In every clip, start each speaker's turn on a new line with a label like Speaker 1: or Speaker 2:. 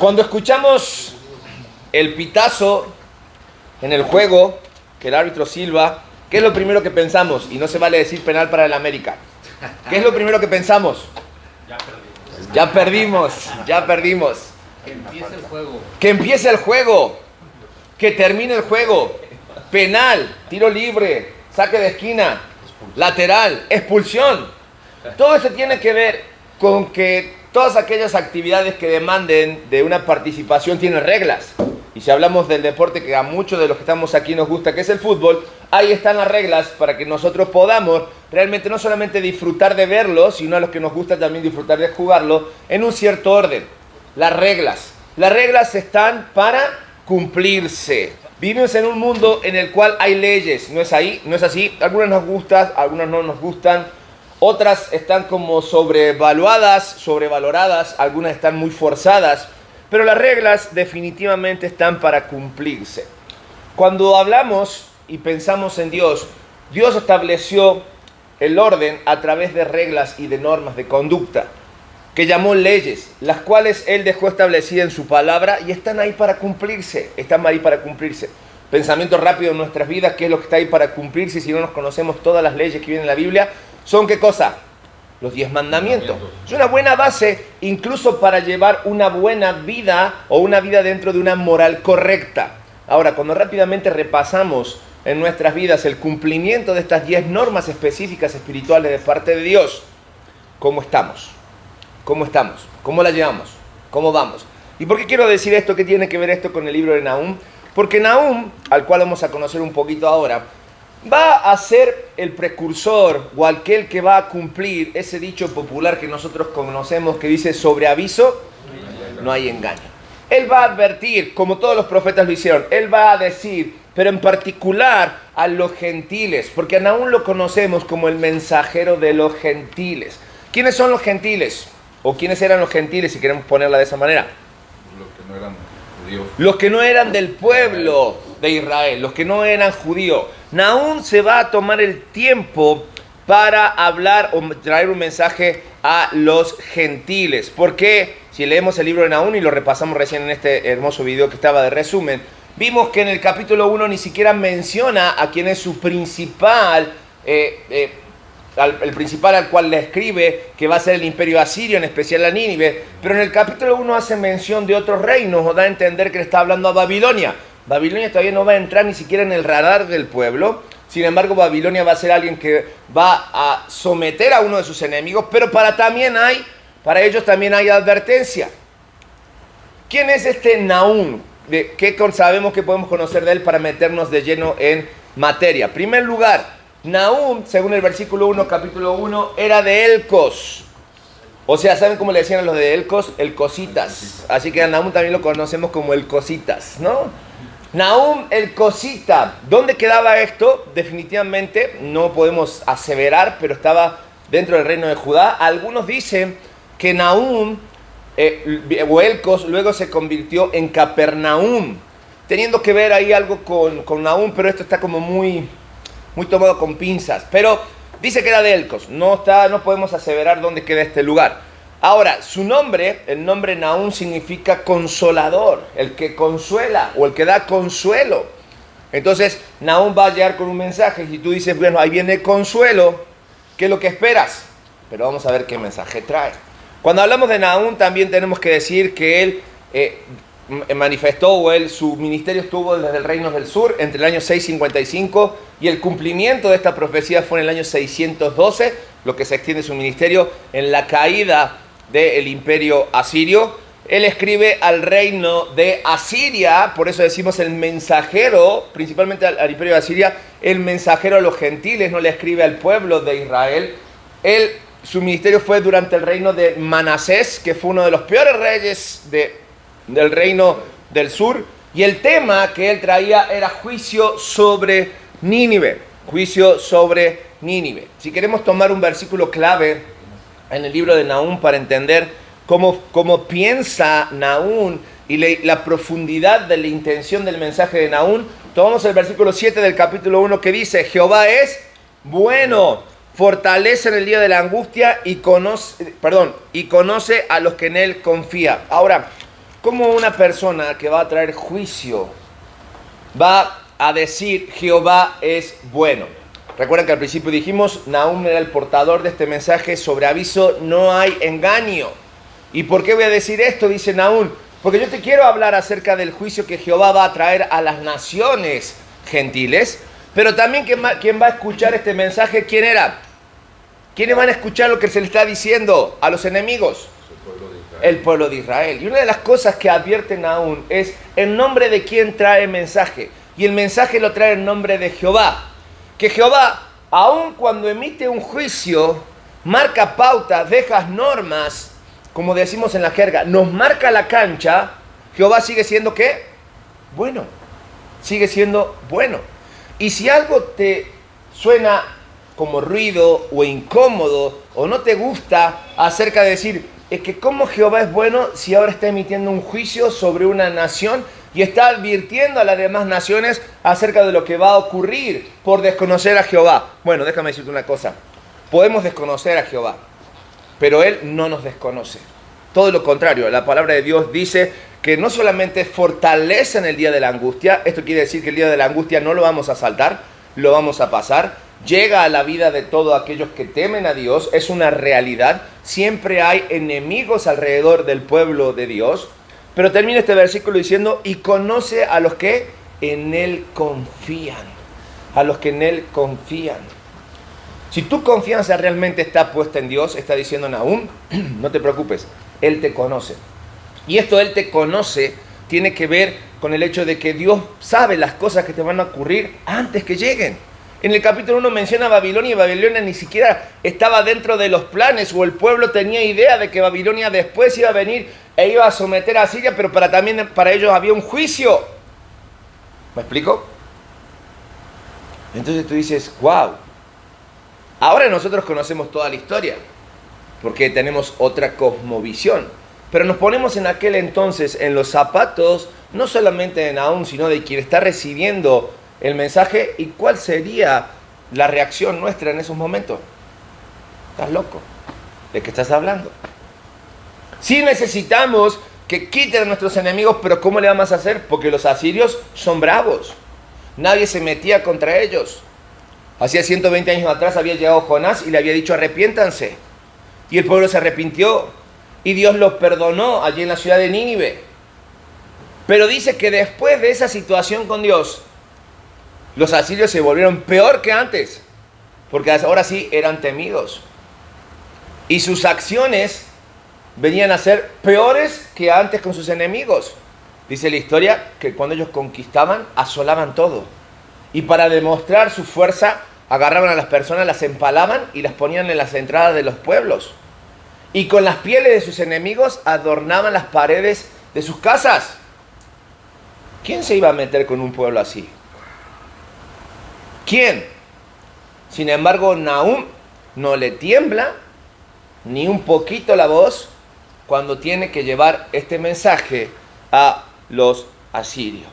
Speaker 1: Cuando escuchamos el pitazo en el juego, que el árbitro silba, ¿qué es lo primero que pensamos? Y no se vale decir penal para el América. ¿Qué es lo primero que pensamos? Ya perdimos.
Speaker 2: Que empiece el juego.
Speaker 1: Que empiece el juego. Que termine el juego. Penal, tiro libre, saque de esquina, lateral, expulsión. Todo eso tiene que ver con que todas aquellas actividades que demanden de una participación tienen reglas. Y si hablamos del deporte que a muchos de los que estamos aquí nos gusta, que es el fútbol, ahí están las reglas para que nosotros podamos realmente no solamente disfrutar de verlo, sino a los que nos gusta también disfrutar de jugarlo en un cierto orden. Las reglas están para cumplirse. Vivimos en un mundo en el cual hay leyes, ¿no es así? Algunas nos gustan, algunas no nos gustan. Otras están como sobrevaloradas, algunas están muy forzadas, pero las reglas definitivamente están para cumplirse. Cuando hablamos y pensamos en Dios, Dios estableció el orden a través de reglas y de normas de conducta, que llamó leyes, las cuales Él dejó establecidas en su palabra y están ahí para cumplirse, Pensamiento rápido en nuestras vidas, ¿qué es lo que está ahí para cumplirse si no nos conocemos todas las leyes que vienen en la Biblia? ¿Son qué cosa? Los 10 mandamientos. Es una buena base incluso para llevar una buena vida o una vida dentro de una moral correcta. Ahora, cuando rápidamente repasamos en nuestras vidas el cumplimiento de estas 10 normas específicas espirituales de parte de Dios, ¿cómo estamos? ¿Cómo la llevamos? ¿Cómo vamos? ¿Y por qué quiero decir esto? ¿Qué tiene que ver esto con el libro de Nahum? Porque Nahum, al cual vamos a conocer un poquito ahora, va a ser el precursor o aquel que va a cumplir ese dicho popular que nosotros conocemos que dice: sobre aviso no hay engaño. Él va a advertir, como todos los profetas lo hicieron, él va a decir, pero en particular a los gentiles, porque a Nahum lo conocemos como el mensajero de los gentiles. ¿Quiénes son los gentiles? ¿O quiénes eran los gentiles, si queremos ponerla de esa manera?
Speaker 3: Los que no eran judíos.
Speaker 1: Los que no eran del pueblo de Israel, los que no eran judíos. Nahum se va a tomar el tiempo para hablar o traer un mensaje a los gentiles. Porque si leemos el libro de Nahum y lo repasamos recién en este hermoso video que estaba de resumen, vimos que en el capítulo 1 ni siquiera menciona a quien es su principal el principal al cual le escribe, que va a ser el imperio asirio, en especial a Nínive, pero en el capítulo 1 hace mención de otros reinos, o da a entender que le está hablando a Babilonia. Babilonia todavía no va a entrar ni siquiera en el radar del pueblo, sin embargo Babilonia va a ser alguien que va a someter a uno de sus enemigos, pero para ellos también hay advertencia. ¿Quién es este Nahum? ¿Qué sabemos que podemos conocer de él para meternos de lleno en materia? En primer lugar, Nahum, según el versículo 1, capítulo 1, era de Elcos. O sea, ¿saben cómo le decían a los de Elcos? El Cositas. Así que a Nahum también lo conocemos como el Cositas, ¿no? Nahum, el Cosita. ¿Dónde quedaba esto? Definitivamente no podemos aseverar, pero estaba dentro del reino de Judá. Algunos dicen que Nahum o Elcos luego se convirtió en Capernaum, teniendo que ver ahí algo con Nahum, pero esto está como muy tomado con pinzas, pero dice que era de Elcos, no podemos aseverar dónde queda este lugar. Ahora, su nombre, el nombre Nahum significa consolador, el que consuela o el que da consuelo. Entonces, Nahum va a llegar con un mensaje, y si tú dices, bueno, ahí viene consuelo, ¿qué es lo que esperas? Pero vamos a ver qué mensaje trae. Cuando hablamos de Nahum también tenemos que decir que él manifestó, su ministerio estuvo desde el reino del sur entre el año 655 y el cumplimiento de esta profecía fue en el año 612, lo que se extiende su ministerio en la caída del imperio asirio. Él escribe al reino de Asiria, por eso decimos el mensajero, principalmente al imperio de Asiria, el mensajero a los gentiles, no le escribe al pueblo de Israel. Su ministerio fue durante el reino de Manasés, que fue uno de los peores reyes del reino del sur, y el tema que él traía era juicio sobre Nínive. Si queremos tomar un versículo clave en el libro de Nahum para entender cómo piensa Nahum y la profundidad de la intención del mensaje de Nahum, tomamos el versículo 7 del capítulo 1 que dice: Jehová es bueno, fortalece en el día de la angustia y conoce a los que en él confían. Ahora, ¿Cómo una persona que va a traer juicio va a decir Jehová es bueno? Recuerden que al principio dijimos, Nahum era el portador de este mensaje sobre aviso, no hay engaño. ¿Y por qué voy a decir esto? Dice Nahum, porque yo te quiero hablar acerca del juicio que Jehová va a traer a las naciones gentiles, pero también ¿quién va a escuchar este mensaje? ¿Quién era? ¿Quiénes van a escuchar lo que se le está diciendo a los enemigos? El pueblo de Israel. Y una de las cosas que advierte Nahum es en nombre de quién trae mensaje. Y el mensaje lo trae en nombre de Jehová. Que Jehová, aun cuando emite un juicio, marca pautas, deja normas, como decimos en la jerga, nos marca la cancha. Jehová sigue siendo ¿qué? Bueno. Sigue siendo bueno. Y si algo te suena como ruido o incómodo o no te gusta acerca de decir, es que cómo Jehová es bueno si ahora está emitiendo un juicio sobre una nación y está advirtiendo a las demás naciones acerca de lo que va a ocurrir por desconocer a Jehová. Bueno, déjame decirte una cosa. Podemos desconocer a Jehová, pero Él no nos desconoce. Todo lo contrario, la palabra de Dios dice que no solamente fortalece en el día de la angustia, esto quiere decir que el día de la angustia no lo vamos a saltar, lo vamos a pasar, llega a la vida de todos aquellos que temen a Dios, es una realidad, siempre hay enemigos alrededor del pueblo de Dios, pero termina este versículo diciendo, y conoce a los que en Él confían, a los que en Él confían. Si tu confianza realmente está puesta en Dios, está diciendo Nahum, no te preocupes, Él te conoce. Y esto Él te conoce tiene que ver con el hecho de que Dios sabe las cosas que te van a ocurrir antes que lleguen. En el capítulo 1 menciona Babilonia y Babilonia ni siquiera estaba dentro de los planes o el pueblo tenía idea de que Babilonia después iba a venir e iba a someter a Siria, pero también para ellos había un juicio. ¿Me explico? Entonces tú dices, wow, ahora nosotros conocemos toda la historia porque tenemos otra cosmovisión. Pero nos ponemos en aquel entonces en los zapatos, no solamente de Nahum, sino de quien está recibiendo el mensaje. ¿Y cuál sería la reacción nuestra en esos momentos? ¿Estás loco? ¿De qué estás hablando? Sí necesitamos que quiten a nuestros enemigos, pero ¿cómo le vamos a hacer? Porque los asirios son bravos. Nadie se metía contra ellos. Hacía 120 años atrás había llegado Jonás y le había dicho arrepiéntanse. Y el pueblo se arrepintió. Y Dios los perdonó allí en la ciudad de Nínive. Pero dice que después de esa situación con Dios, los asirios se volvieron peor que antes. Porque ahora sí eran temidos. Y sus acciones venían a ser peores que antes con sus enemigos. Dice la historia que cuando ellos conquistaban, asolaban todo. Y para demostrar su fuerza, agarraban a las personas, las empalaban y las ponían en las entradas de los pueblos. Y con las pieles de sus enemigos adornaban las paredes de sus casas. ¿Quién se iba a meter con un pueblo así? ¿Quién? Sin embargo, Nahum no le tiembla ni un poquito la voz cuando tiene que llevar este mensaje a los asirios.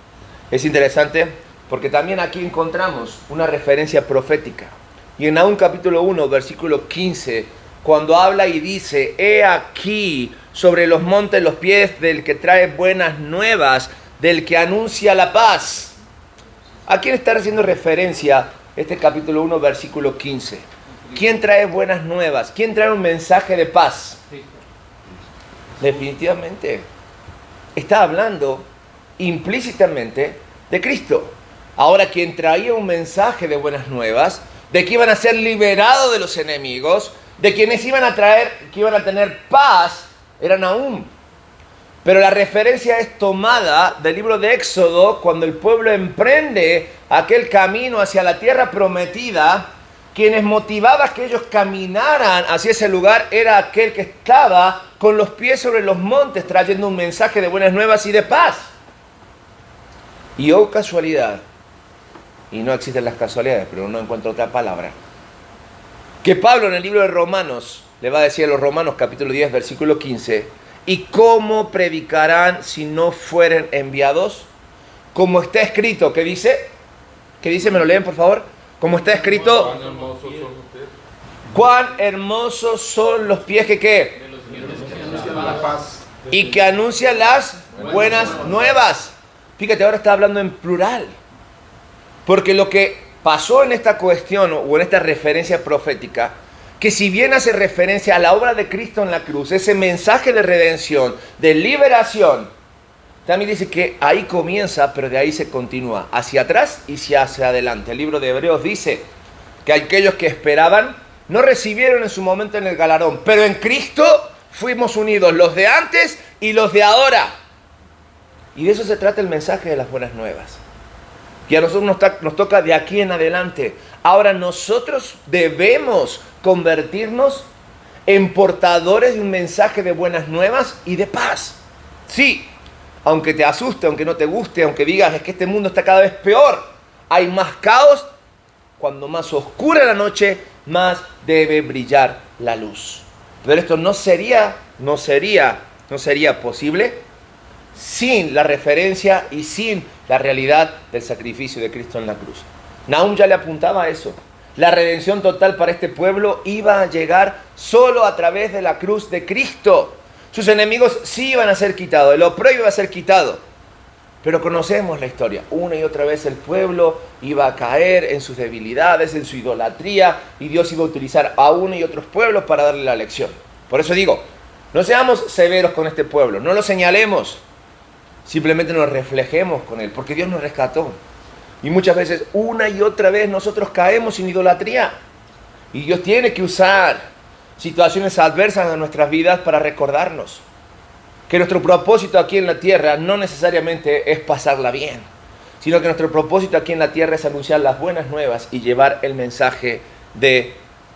Speaker 1: Es interesante porque también aquí encontramos una referencia profética. Y en Nahum capítulo 1, versículo 15, cuando habla y dice, he aquí sobre los montes los pies del que trae buenas nuevas, del que anuncia la paz. ¿A quién está haciendo referencia este capítulo 1, versículo 15? ¿Quién trae buenas nuevas? ¿Quién trae un mensaje de paz? Definitivamente. Está hablando implícitamente de Cristo. Ahora, quien traía un mensaje de buenas nuevas, de que iban a ser liberados de los enemigos, de quienes iban a traer, que iban a tener paz, era Nahum. Pero la referencia es tomada del libro de Éxodo, cuando el pueblo emprende aquel camino hacia la tierra prometida. Quienes motivaban que ellos caminaran hacia ese lugar era aquel que estaba con los pies sobre los montes trayendo un mensaje de buenas nuevas y de paz. Y oh casualidad, y no existen las casualidades, pero no encuentro otra palabra, que Pablo en el libro de Romanos le va a decir a los Romanos capítulo 10 versículo 15, ¿y cómo predicarán si no fueren enviados? Como está escrito, ¿qué dice? ¿Qué dice? ¿Me lo leen por favor? Como está escrito, cuán hermosos son los pies que ¿qué?
Speaker 3: La paz.
Speaker 1: Y que anuncian las buenas nuevas. Fíjate, ahora está hablando en plural. Porque lo que pasó en esta cuestión o en esta referencia profética, que si bien hace referencia a la obra de Cristo en la cruz, ese mensaje de redención, de liberación, también dice que ahí comienza, pero de ahí se continúa, hacia atrás y hacia adelante. El libro de Hebreos dice que aquellos que esperaban no recibieron en su momento en el galardón, pero en Cristo fuimos unidos, los de antes y los de ahora. Y de eso se trata el mensaje de las buenas nuevas. Y a nosotros nos toca de aquí en adelante. Ahora nosotros debemos convertirnos en portadores de un mensaje de buenas nuevas y de paz. Sí, aunque te asuste, aunque no te guste, aunque digas es que este mundo está cada vez peor, hay más caos, cuando más oscura la noche, más debe brillar la luz. Pero esto no sería posible sin la referencia y sin la realidad del sacrificio de Cristo en la cruz. Nahum ya le apuntaba a eso. La redención total para este pueblo iba a llegar solo a través de la cruz de Cristo. Sus enemigos sí iban a ser quitados, el oprobio iba a ser quitado. Pero conocemos la historia. Una y otra vez el pueblo iba a caer en sus debilidades, en su idolatría, y Dios iba a utilizar a uno y otros pueblos para darle la lección. Por eso digo, no seamos severos con este pueblo, no lo señalemos, simplemente nos reflejemos con él, porque Dios nos rescató. Y muchas veces, una y otra vez, nosotros caemos en idolatría. Y Dios tiene que usar situaciones adversas en nuestras vidas para recordarnos que nuestro propósito aquí en la tierra no necesariamente es pasarla bien, sino que nuestro propósito aquí en la tierra es anunciar las buenas nuevas y llevar el mensaje de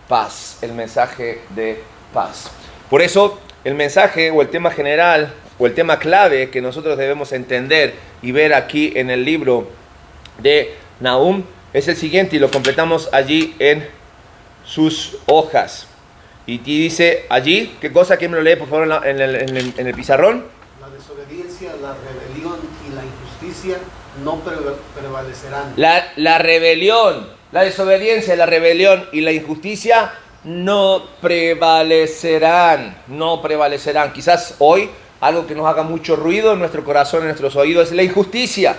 Speaker 1: paz, el mensaje de paz. Por eso, el mensaje o el tema general o el tema clave que nosotros debemos entender y ver aquí en el libro de Nahum es el siguiente, y lo completamos allí en sus hojas. Y dice allí, ¿qué cosa? ¿Quién me lo lee por favor en el pizarrón?
Speaker 2: La desobediencia, la rebelión y la injusticia no prevalecerán.
Speaker 1: La rebelión, la desobediencia, la rebelión y la injusticia no prevalecerán. No prevalecerán. Quizás hoy algo que nos haga mucho ruido en nuestro corazón, en nuestros oídos, es la injusticia.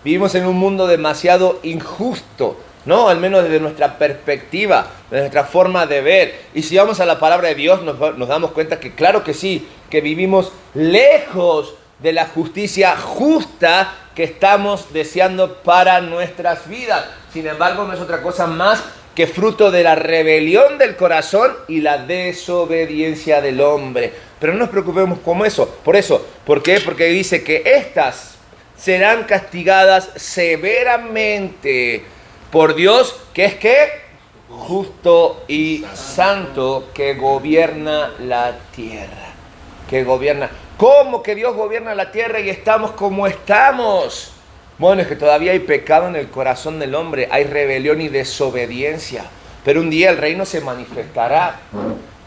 Speaker 1: Vivimos en un mundo demasiado injusto, ¿no? Al menos desde nuestra perspectiva, desde nuestra forma de ver. Y si vamos a la palabra de Dios, nos damos cuenta que claro que sí, que vivimos lejos de la justicia justa que estamos deseando para nuestras vidas. Sin embargo, no es otra cosa más que fruto de la rebelión del corazón y la desobediencia del hombre. Pero no nos preocupemos como eso. ¿Por qué? Porque dice que estas serán castigadas severamente por Dios, que es que justo y santo, que gobierna la tierra. Que gobierna. ¿Cómo que Dios gobierna la tierra y estamos como estamos? Bueno, es que todavía hay pecado en el corazón del hombre, hay rebelión y desobediencia. Pero un día el reino se manifestará.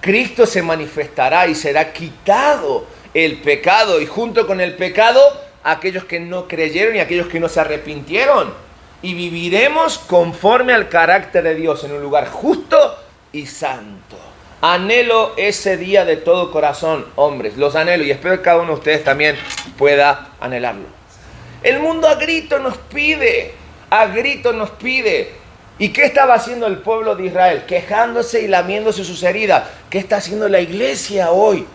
Speaker 1: Cristo se manifestará y será quitado el pecado. Y junto con el pecado, aquellos que no creyeron y aquellos que no se arrepintieron. Y viviremos conforme al carácter de Dios en un lugar justo y santo. Anhelo ese día de todo corazón, hombres. Los anhelo y espero que cada uno de ustedes también pueda anhelarlo. El mundo a grito nos pide. ¿Y qué estaba haciendo el pueblo de Israel? Quejándose y lamiéndose sus heridas. ¿Qué está haciendo la iglesia hoy?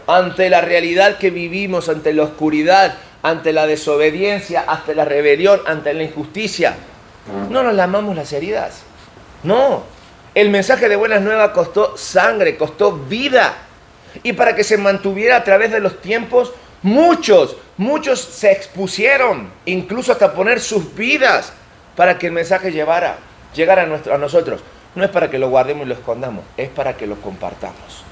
Speaker 1: Ante la realidad que vivimos, ante la oscuridad, ante la desobediencia, ante la rebelión, ante la injusticia. No nos lamamos las heridas. No. El mensaje de buenas nuevas costó sangre, costó vida. Y para que se mantuviera a través de los tiempos, muchos se expusieron, incluso hasta poner sus vidas para que el mensaje llegara a nosotros. No es para que lo guardemos y lo escondamos, es para que lo compartamos.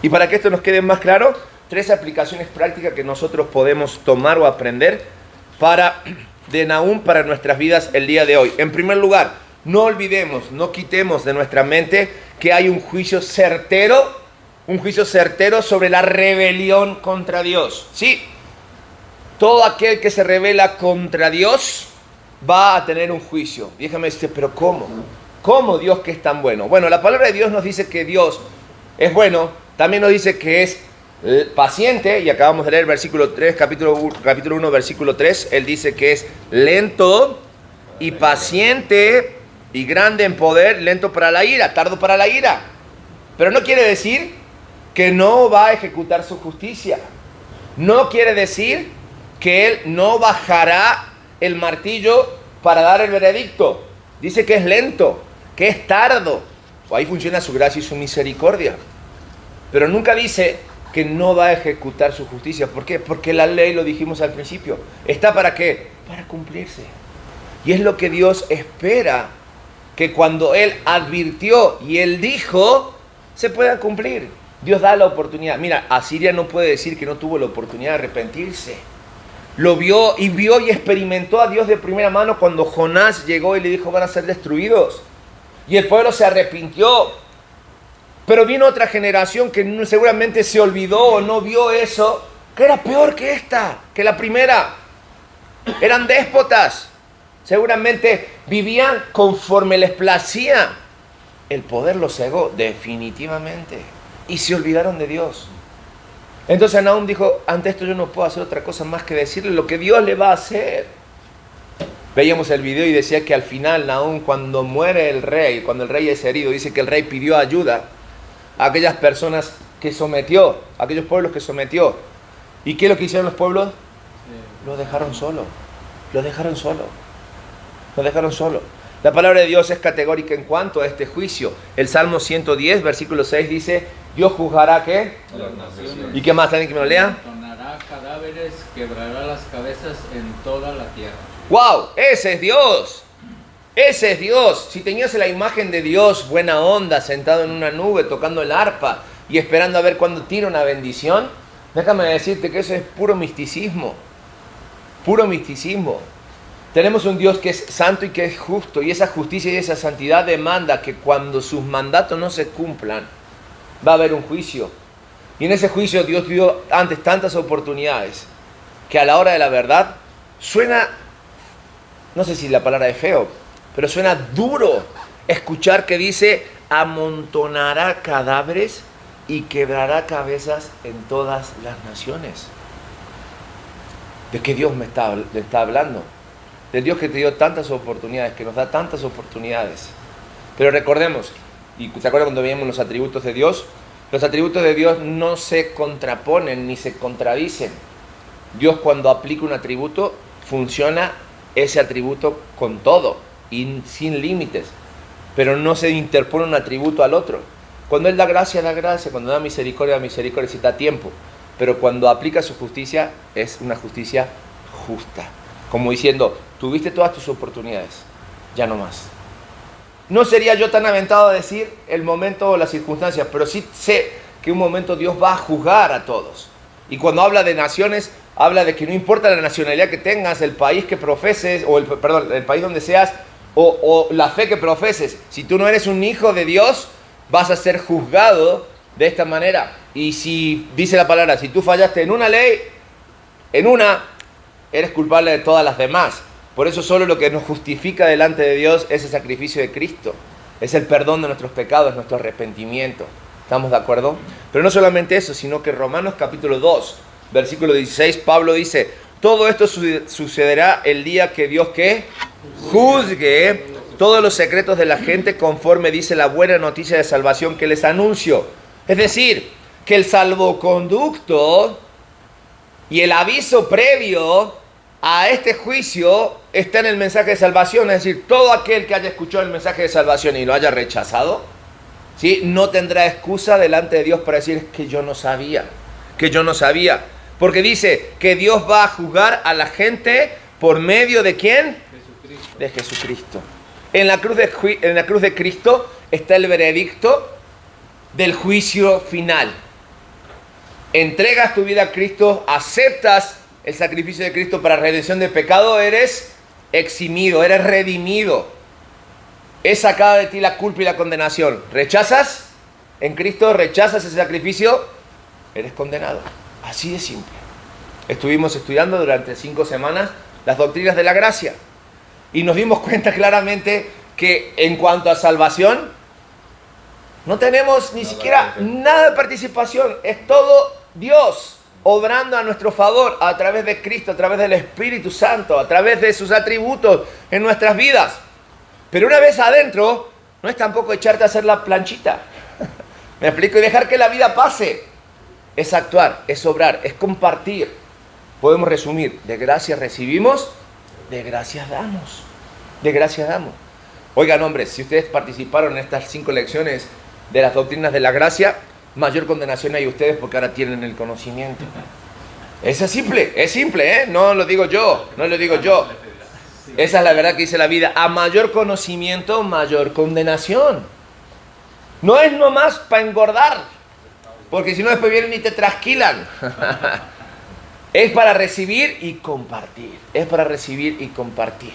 Speaker 1: Y para que esto nos quede más claro, 3 aplicaciones prácticas que nosotros podemos tomar o aprender de Nahum para nuestras vidas el día de hoy. En primer lugar, no olvidemos, no quitemos de nuestra mente que hay un juicio certero sobre la rebelión contra Dios. Sí, todo aquel que se rebela contra Dios va a tener un juicio. Déjame decir, pero ¿cómo? ¿Cómo Dios que es tan bueno? Bueno, la palabra de Dios nos dice que Dios es bueno, también nos dice que es paciente, y acabamos de leer versículo 3, capítulo 1, versículo 3, él dice que es lento y paciente y grande en poder, lento para la ira, tardo para la ira. Pero no quiere decir que no va a ejecutar su justicia. No quiere decir que él no bajará el martillo para dar el veredicto. Dice que es lento, que es tardo. Ahí funciona su gracia y su misericordia. Pero nunca dice que no va a ejecutar su justicia. ¿Por qué? Porque la ley, lo dijimos al principio, ¿está para qué? Para cumplirse. Y es lo que Dios espera, que cuando Él advirtió y Él dijo, se pueda cumplir. Dios da la oportunidad. Mira, Asiria no puede decir que no tuvo la oportunidad de arrepentirse. Lo vio y experimentó a Dios de primera mano cuando Jonás llegó y le dijo, van a ser destruidos. Y el pueblo se arrepintió. Pero vino otra generación que seguramente se olvidó o no vio eso, que era peor que esta, que la primera. Eran déspotas. Seguramente vivían conforme les placía. El poder los cegó definitivamente. Y se olvidaron de Dios. Entonces Nahum dijo, ante esto yo no puedo hacer otra cosa más que decirle lo que Dios le va a hacer. Veíamos el video y decía que al final Nahum, cuando muere el rey, cuando el rey es herido, dice que el rey pidió ayuda a aquellas personas que sometió, a aquellos pueblos que sometió. ¿Y qué es lo que hicieron los pueblos? Lo dejaron solo. Lo dejaron solo. Lo dejaron solo. La palabra de Dios es categórica en cuanto a este juicio. El Salmo 110, versículo 6 dice, Dios juzgará ¿qué? ¿Y qué más? ¿Alguien que me lo lea?
Speaker 4: Amontonará cadáveres, quebrará las cabezas en toda la tierra.
Speaker 1: ¡Wow! Ese es Dios. Ese es Dios. Si tenías la imagen de Dios, buena onda, sentado en una nube, tocando el arpa y esperando a ver cuándo tira una bendición, déjame decirte que eso es puro misticismo. Puro misticismo. Tenemos un Dios que es santo y que es justo, y esa justicia y esa santidad demanda que cuando sus mandatos no se cumplan, va a haber un juicio. Y en ese juicio Dios dio antes tantas oportunidades que a la hora de la verdad suena, no sé si la palabra es feo, pero suena duro escuchar que dice, amontonará cadáveres y quebrará cabezas en todas las naciones. ¿De qué Dios me está hablando? Del Dios que te dio tantas oportunidades, que nos da tantas oportunidades. Pero recordemos, y ¿se acuerdan cuando veíamos los atributos de Dios? Los atributos de Dios no se contraponen ni se contradicen. Dios, cuando aplica un atributo, funciona ese atributo con todo y sin límites. Pero no se interpone un atributo al otro. Cuando Él da gracia, cuando da misericordia si da tiempo. Pero cuando aplica su justicia, es una justicia justa. Como diciendo, tuviste todas tus oportunidades, ya no más. No sería yo tan aventado a decir el momento o las circunstancias, pero sí sé que un momento Dios va a juzgar a todos. Y cuando habla de naciones, habla de que no importa la nacionalidad que tengas, el país que profeses, o el país donde seas, o la fe que profeses. Si tú no eres un hijo de Dios, vas a ser juzgado de esta manera. Y si, dice la palabra, si tú fallaste en una ley, eres culpable de todas las demás. Por eso solo lo que nos justifica delante de Dios es el sacrificio de Cristo. Es el perdón de nuestros pecados, nuestro arrepentimiento. ¿Estamos de acuerdo? Pero no solamente eso, sino que Romanos capítulo 2, versículo 16, Pablo dice, todo esto sucederá el día que Dios ¿qué? Juzgue todos los secretos de la gente conforme dice la buena noticia de salvación que les anuncio. Es decir, que el salvoconducto y el aviso previo a este juicio está en el mensaje de salvación. Es decir, todo aquel que haya escuchado el mensaje de salvación y lo haya rechazado, ¿sí? No tendrá excusa delante de Dios para decir que yo no sabía. Porque dice que Dios va a juzgar a la gente por medio de ¿quién?
Speaker 4: Jesucristo.
Speaker 1: De Jesucristo. En la cruz de Cristo está el veredicto del juicio final. Entregas tu vida a Cristo, aceptas el sacrificio de Cristo para redención de pecado, eres eximido, eres redimido. Es sacada de ti la culpa y la condenación. ¿Rechazas en Cristo? ¿Rechazas ese sacrificio? Eres condenado. Así de simple. Estuvimos estudiando durante 5 semanas las doctrinas de la gracia. Y nos dimos cuenta claramente que en cuanto a salvación, no tenemos ni siquiera nada de participación. Es todo Dios obrando a nuestro favor a través de Cristo, a través del Espíritu Santo, a través de sus atributos en nuestras vidas. Pero una vez adentro, no es tampoco echarte a hacer la planchita. ¿Me explico? Y dejar que la vida pase. Es actuar, es obrar, es compartir. Podemos resumir, de gracia recibimos, de gracias damos. De gracias damos. Oigan, hombres, si ustedes participaron en estas 5 lecciones de las doctrinas de la gracia, mayor condenación hay ustedes porque ahora tienen el conocimiento. Es simple, ¿eh? No lo digo yo, no lo digo yo. Esa es la verdad que dice la vida. A mayor conocimiento, mayor condenación. No es nomás para engordar, porque si no después vienen y te trasquilan. Es para recibir y compartir. Es para recibir y compartir.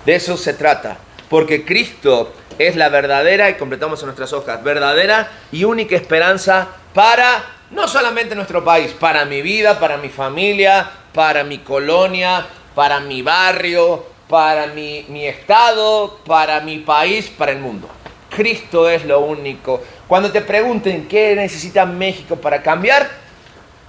Speaker 1: De eso se trata. Porque Cristo es la verdadera, y completamos en nuestras hojas, verdadera y única esperanza para no solamente nuestro país, para mi vida, para mi familia, para mi colonia, para mi barrio, para mi estado, para mi país, para el mundo. Cristo es lo único. Cuando te pregunten qué necesita México para cambiar,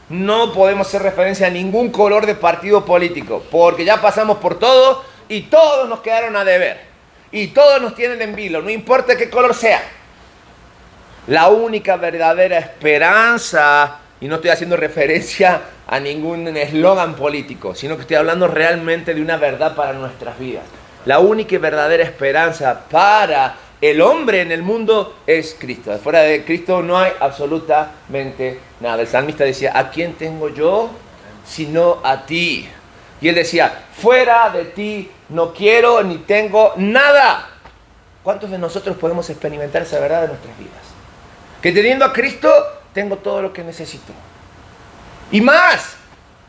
Speaker 1: no podemos hacer referencia a ningún color de partido político, porque ya pasamos por todo y todos nos quedaron a deber. Y todos nos tienen en vilo, no importa qué color sea. La única verdadera esperanza, y no estoy haciendo referencia a ningún eslogan político, sino que estoy hablando realmente de una verdad para nuestras vidas. La única y verdadera esperanza para el hombre en el mundo es Cristo. Fuera de Cristo no hay absolutamente nada. El salmista decía, ¿a quién tengo yo sino a ti? Y él decía, fuera de ti no quiero ni tengo nada. ¿Cuántos de nosotros podemos experimentar esa verdad de nuestras vidas? Que teniendo a Cristo, tengo todo lo que necesito. Y más,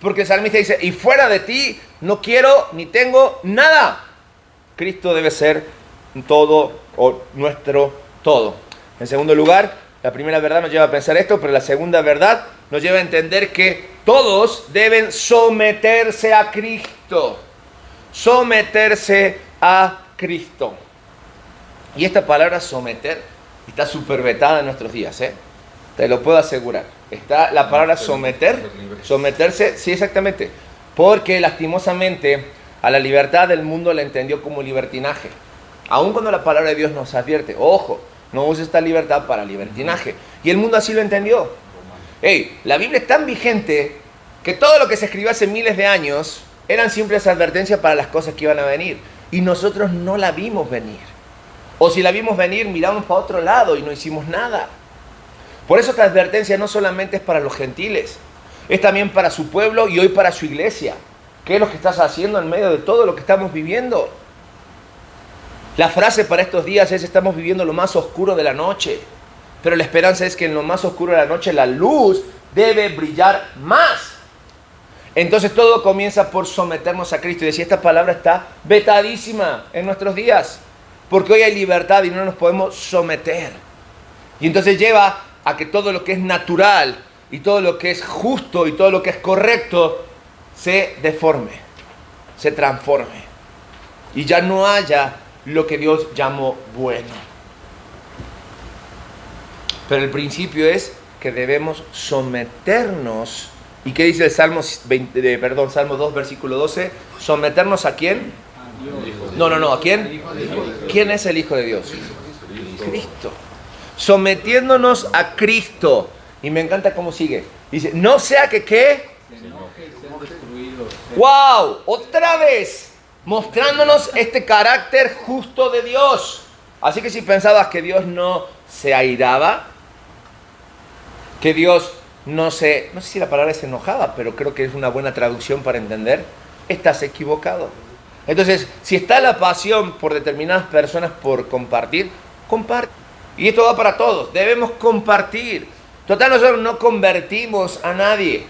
Speaker 1: porque el salmista dice, y fuera de ti no quiero ni tengo nada. Cristo debe ser todo o nuestro todo. En segundo lugar, la primera verdad nos lleva a pensar esto, pero la segunda verdad nos lleva a entender que todos deben someterse a Cristo. Someterse a Cristo. Y esta palabra someter está súper vetada en nuestros días, ¿eh? Te lo puedo asegurar. Está la palabra someter, someterse, sí, exactamente. Porque lastimosamente a la libertad del mundo la entendió como libertinaje. Aun cuando la palabra de Dios nos advierte, ojo, no uses esta libertad para libertinaje. Y el mundo así lo entendió. Hey, la Biblia es tan vigente que todo lo que se escribió hace miles de años eran simples advertencias para las cosas que iban a venir. Y nosotros no la vimos venir. O si la vimos venir, miramos para otro lado y no hicimos nada. Por eso esta advertencia no solamente es para los gentiles, es también para su pueblo y hoy para su iglesia. ¿Qué es lo que estás haciendo en medio de todo lo que estamos viviendo? La frase para estos días es: estamos viviendo lo más oscuro de la noche. Pero la esperanza es que en lo más oscuro de la noche la luz debe brillar más. Entonces todo comienza por someternos a Cristo. Y decía, esta palabra está vetadísima en nuestros días. Porque hoy hay libertad y no nos podemos someter. Y entonces lleva a que todo lo que es natural y todo lo que es justo y todo lo que es correcto se deforme, se transforme. Y ya no haya lo que Dios llamó bueno. Pero el principio es que debemos someternos. ¿Y qué dice el Salmo 2, versículo 12? ¿Someternos a quién? No, ¿a quién? ¿Quién es el Hijo de Dios? Cristo. Sometiéndonos a Cristo. Y me encanta cómo sigue. Dice, no sea que ¿qué? ¡Wow! Otra vez mostrándonos este carácter justo de Dios. Así que si pensabas que Dios no se airaba, que Dios no sé si la palabra es enojada, pero creo que es una buena traducción para entender, estás equivocado. Entonces, si está la pasión por determinadas personas por compartir, comparte. Y esto va para todos, debemos compartir. Total, nosotros no convertimos a nadie,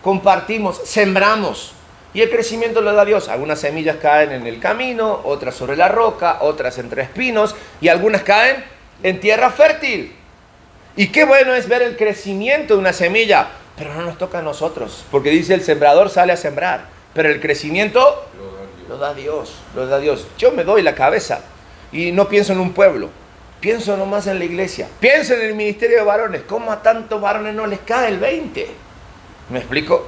Speaker 1: compartimos, sembramos. Y el crecimiento lo da Dios. Algunas semillas caen en el camino, otras sobre la roca, otras entre espinos, y algunas caen en tierra fértil. Y qué bueno es ver el crecimiento de una semilla, pero no nos toca a nosotros, porque dice el sembrador sale a sembrar, pero el crecimiento lo da Dios, lo da Dios. Yo me doy la cabeza y no pienso en un pueblo, Pienso nomás en la iglesia. Pienso en el ministerio de varones. ¿Cómo a tantos varones no les cae el 20? ¿Me explico?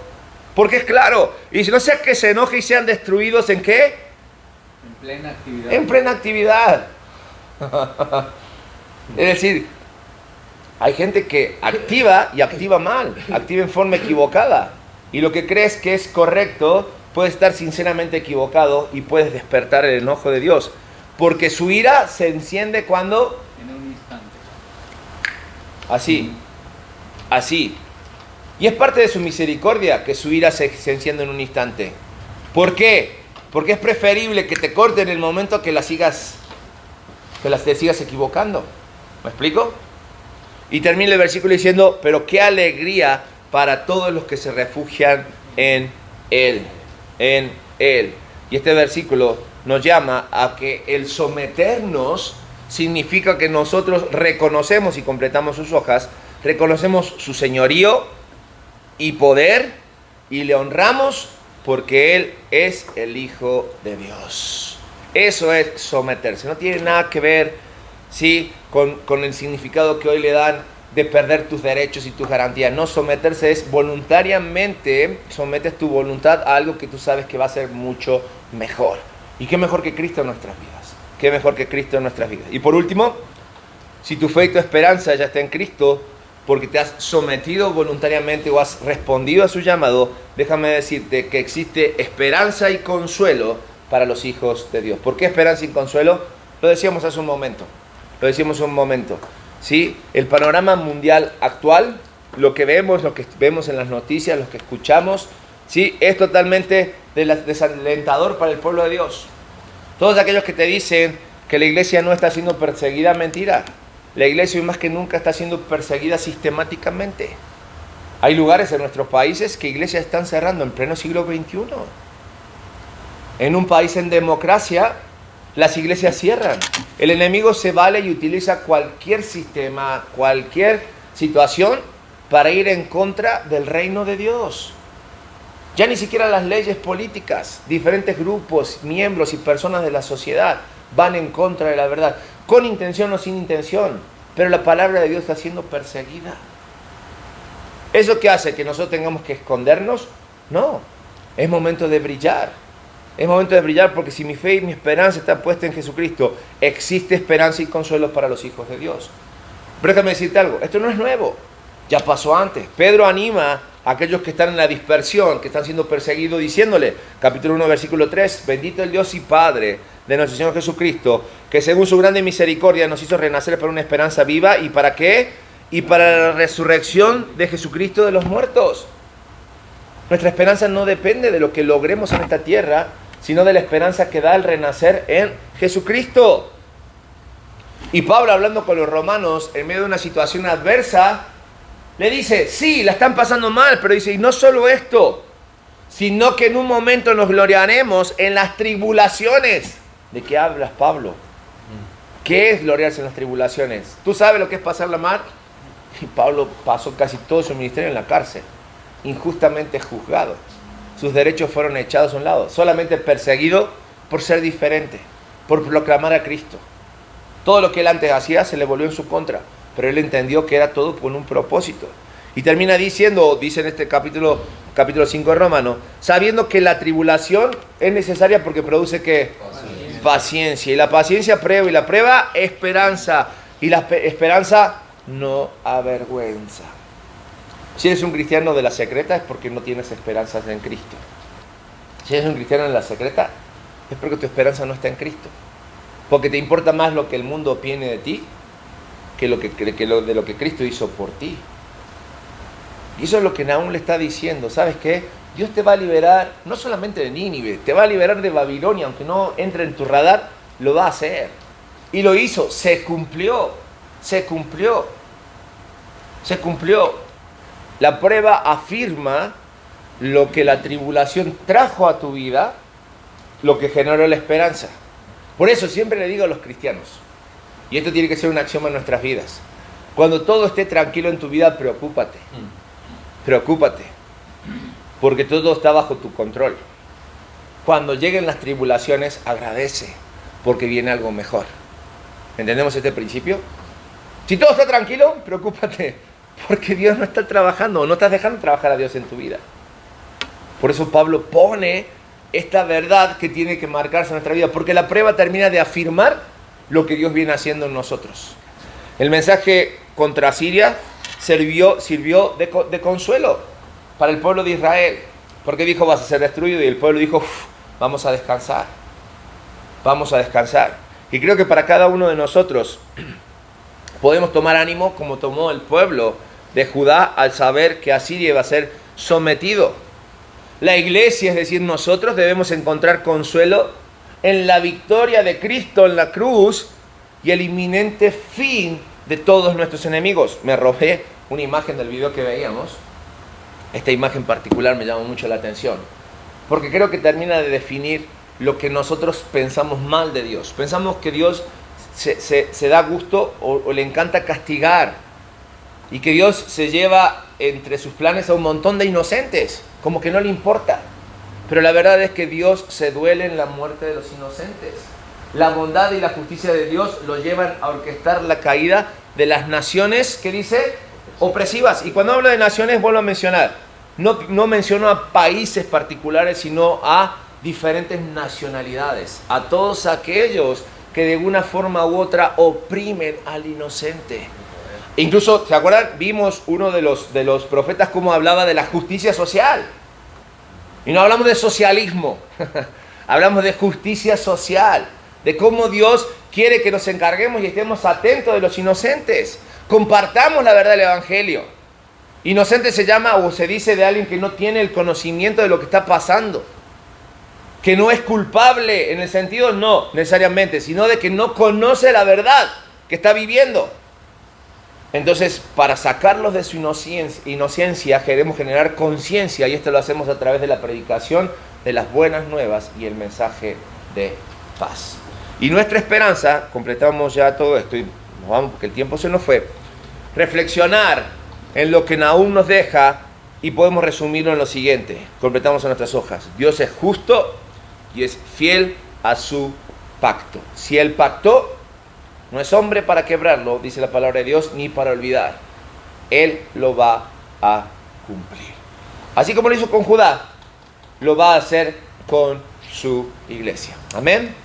Speaker 1: Porque es claro. Y si no sea que se enoje y sean destruidos, ¿en qué?
Speaker 4: En plena actividad.
Speaker 1: En plena actividad. Es decir, hay gente que activa y activa mal. Activa en forma equivocada. Y lo que crees que es correcto puede estar sinceramente equivocado y puedes despertar el enojo de Dios. Porque su ira se enciende cuando...
Speaker 4: En un instante.
Speaker 1: Así. Y es parte de su misericordia que su ira se enciende en un instante. ¿Por qué? Porque es preferible que te corte en el momento que te sigas equivocando. ¿Me explico? Y termina el versículo diciendo, pero qué alegría para todos los que se refugian en Él. En Él. Y este versículo nos llama a que el someternos significa que nosotros reconocemos y completamos sus hojas, reconocemos su señorío y poder y le honramos porque Él es el Hijo de Dios. Eso es someterse. No tiene nada que ver, ¿sí?, con el significado que hoy le dan de perder tus derechos y tus garantías. No, someterse es voluntariamente, sometes tu voluntad a algo que tú sabes que va a ser mucho mejor. ¿Y qué mejor que Cristo en nuestras vidas? ¿Qué mejor que Cristo en nuestras vidas? Y por último, si tu fe y tu esperanza ya está en Cristo, porque te has sometido voluntariamente o has respondido a su llamado, déjame decirte que existe esperanza y consuelo para los hijos de Dios. ¿Por qué esperanza y consuelo? Lo decíamos hace un momento. ¿Sí? El panorama mundial actual, lo que vemos en las noticias, lo que escuchamos, ¿sí?, es totalmente desalentador para el pueblo de Dios. Todos aquellos que te dicen que la iglesia no está siendo perseguida, mentira. La iglesia hoy más que nunca está siendo perseguida sistemáticamente. Hay lugares en nuestros países que iglesias están cerrando en pleno siglo XXI. En un país en democracia, las iglesias cierran. El enemigo se vale y utiliza cualquier sistema, cualquier situación para ir en contra del reino de Dios. Ya ni siquiera las leyes políticas, diferentes grupos, miembros y personas de la sociedad van en contra de la verdad, con intención o sin intención, pero la palabra de Dios está siendo perseguida. ¿Eso qué hace? ¿Que nosotros tengamos que escondernos? No, es momento de brillar. Es momento de brillar porque si mi fe y mi esperanza están puestas en Jesucristo, existe esperanza y consuelo para los hijos de Dios. Pero déjame decirte algo, esto no es nuevo, ya pasó antes. Pedro anima a aquellos que están en la dispersión, que están siendo perseguidos, diciéndole, capítulo 1, versículo 3, bendito el Dios y Padre de nuestro Señor Jesucristo, que según su grande misericordia nos hizo renacer para una esperanza viva. ¿Y para qué? Y para la resurrección de Jesucristo de los muertos. Nuestra esperanza no depende de lo que logremos en esta tierra, sino de la esperanza que da el renacer en Jesucristo. Y Pablo, hablando con los romanos en medio de una situación adversa, le dice, sí, la están pasando mal, pero dice, y no solo esto, sino que en un momento nos gloriaremos en las tribulaciones. ¿De qué hablas, Pablo? ¿Qué es gloriarse en las tribulaciones? ¿Tú sabes lo que es pasarla mal? Y Pablo pasó casi todo su ministerio en la cárcel, injustamente juzgado. Sus derechos fueron echados a un lado, solamente perseguido por ser diferente, por proclamar a Cristo. Todo lo que él antes hacía se le volvió en su contra, pero él entendió que era todo con un propósito. Y termina diciendo, dice en este capítulo 5 de Romanos, sabiendo que la tribulación es necesaria porque produce ¿qué? Paciencia. Y la paciencia prueba, y la prueba esperanza. Y la esperanza no avergüenza. Si eres un cristiano de la secreta es porque no tienes esperanzas en Cristo. Si eres un cristiano en la secreta es porque tu esperanza no está en Cristo. Porque te importa más lo que el mundo opine de ti que de lo que Cristo hizo por ti. Y eso es lo que Nahum le está diciendo. ¿Sabes qué? Dios te va a liberar no solamente de Nínive, te va a liberar de Babilonia, aunque no entre en tu radar, lo va a hacer. Y lo hizo, se cumplió. La prueba afirma lo que la tribulación trajo a tu vida, lo que generó la esperanza. Por eso siempre le digo a los cristianos, y esto tiene que ser un axioma en nuestras vidas, cuando todo esté tranquilo en tu vida, preocúpate, porque todo está bajo tu control. Cuando lleguen las tribulaciones, agradece, porque viene algo mejor. ¿Entendemos este principio? Si todo está tranquilo, preocúpate, porque Dios no está trabajando, o no estás dejando trabajar a Dios en tu vida. Por eso Pablo pone esta verdad que tiene que marcarse en nuestra vida, porque la prueba termina de afirmar lo que Dios viene haciendo en nosotros. El mensaje contra Siria sirvió de consuelo para el pueblo de Israel, porque dijo, vas a ser destruido, y el pueblo dijo, vamos a descansar, vamos a descansar. Y creo que para cada uno de nosotros podemos tomar ánimo como tomó el pueblo de Judá al saber que Asiria iba a ser sometido. La iglesia, es decir, nosotros debemos encontrar consuelo en la victoria de Cristo en la cruz y el inminente fin de todos nuestros enemigos. Me robé una imagen del video que veíamos. Esta imagen particular me llamó mucho la atención, porque creo que termina de definir lo que nosotros pensamos mal de Dios. Pensamos que Dios se da gusto o le encanta castigar, y que Dios se lleva entre sus planes a un montón de inocentes, como que no le importa. Pero la verdad es que Dios se duele en la muerte de los inocentes. La bondad y la justicia de Dios lo llevan a orquestar la caída de las naciones, ¿qué dice? Opresivas. Y cuando hablo de naciones, vuelvo a mencionar, no menciono a países particulares, sino a diferentes nacionalidades, a todos aquellos que de una forma u otra oprimen al inocente. Incluso, ¿se acuerdan? Vimos uno de los profetas cómo hablaba de la justicia social. Y no hablamos de socialismo, hablamos de justicia social, de cómo Dios quiere que nos encarguemos y estemos atentos de los inocentes. Compartamos la verdad del Evangelio. Inocente se llama o se dice de alguien que no tiene el conocimiento de lo que está pasando, que no es culpable en el sentido no necesariamente, sino de que no conoce la verdad que está viviendo. Entonces, para sacarlos de su inocencia, queremos generar conciencia, y esto lo hacemos a través de la predicación de las buenas nuevas y el mensaje de paz. Y nuestra esperanza, completamos ya todo esto y nos vamos porque el tiempo se nos fue, reflexionar en lo que Nahum nos deja, y podemos resumirlo en lo siguiente, completamos en nuestras hojas. Dios es justo y es fiel a su pacto. Si Él pactó, no es hombre para quebrarlo, dice la palabra de Dios, ni para olvidar. Él lo va a cumplir. Así como lo hizo con Judá, lo va a hacer con su iglesia. Amén.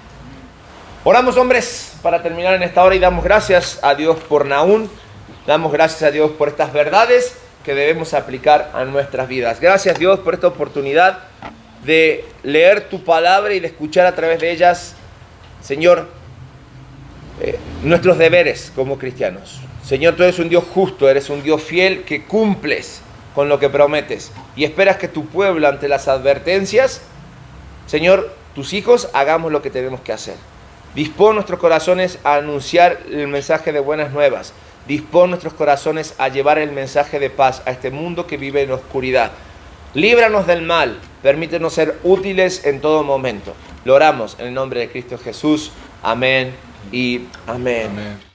Speaker 1: Oramos, hombres, para terminar en esta hora, y damos gracias a Dios por Nahum. Damos gracias a Dios por estas verdades que debemos aplicar a nuestras vidas. Gracias, Dios, por esta oportunidad de leer tu palabra y de escuchar a través de ellas, Señor, nuestros deberes como cristianos. Señor, tú eres un Dios justo, eres un Dios fiel que cumples con lo que prometes y esperas que tu pueblo, ante las advertencias, Señor, tus hijos, hagamos lo que tenemos que hacer. Dispón nuestros corazones a anunciar el mensaje de buenas nuevas. Dispón nuestros corazones a llevar el mensaje de paz a este mundo que vive en oscuridad. Líbranos del mal, permítenos ser útiles en todo momento. Lo oramos en el nombre de Cristo Jesús. Amén y amén.
Speaker 3: Amén.